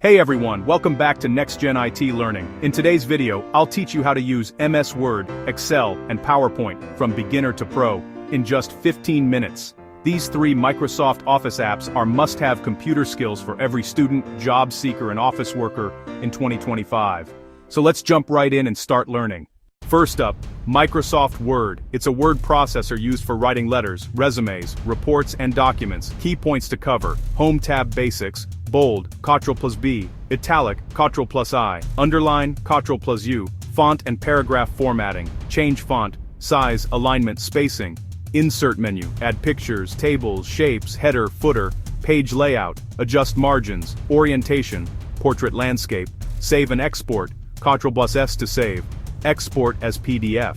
Hey everyone, welcome back to Next Gen IT Learning. In today's video, I'll teach you how to use MS Word, Excel, and PowerPoint from beginner to pro in just 15 minutes. These three Microsoft Office apps are must-have computer skills for every student, job seeker, and office worker in 2025. So let's jump right in and start learning. First up, Microsoft Word. It's a word processor used for writing letters, resumes, reports, and documents. Key points to cover: Home tab basics, bold, Ctrl+B, italic, Ctrl+I, underline, Ctrl+U, font and paragraph formatting, change font, size, alignment, spacing, insert menu, add pictures, tables, shapes, header, footer, page layout, adjust margins, orientation, portrait landscape, save and export, Ctrl+S to save, export as PDF.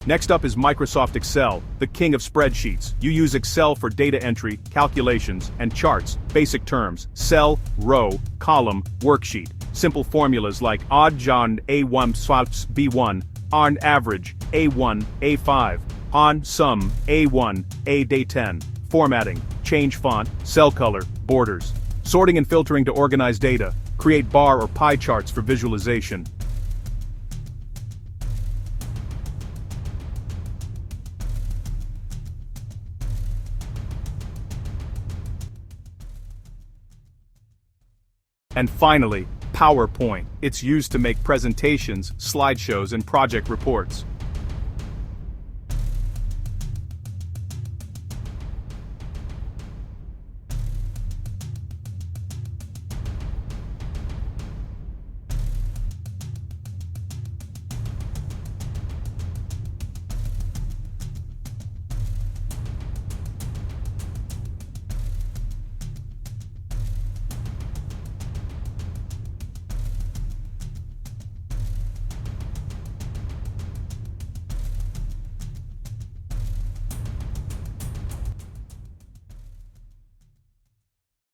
Next up is Microsoft Excel, the king of spreadsheets. You use Excel for data entry, calculations, and charts. Basic terms: cell, row, column, worksheet. Simple formulas like odd John A1 swaps B1, on average, A1, A5, on sum, A1, A day 10. Formatting, change font, cell color, borders. Sorting and filtering to organize data. Create bar or pie charts for visualization. And finally, PowerPoint. It's used to make presentations, slideshows, and project reports.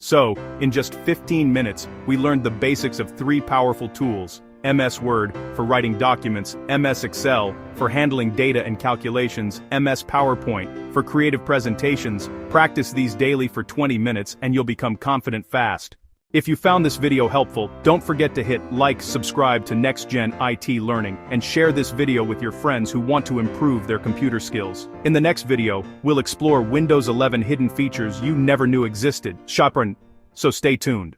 So, in just 15 minutes, we learned the basics of three powerful tools: MS Word for writing documents, MS Excel for handling data and calculations, MS PowerPoint for creative presentations. Practice these daily for 20 minutes and you'll become confident fast. If you found this video helpful, don't forget to hit like, subscribe to Next Gen IT Learning, and share this video with your friends who want to improve their computer skills. In the next video, we'll explore Windows 11 hidden features you never knew existed. So stay tuned.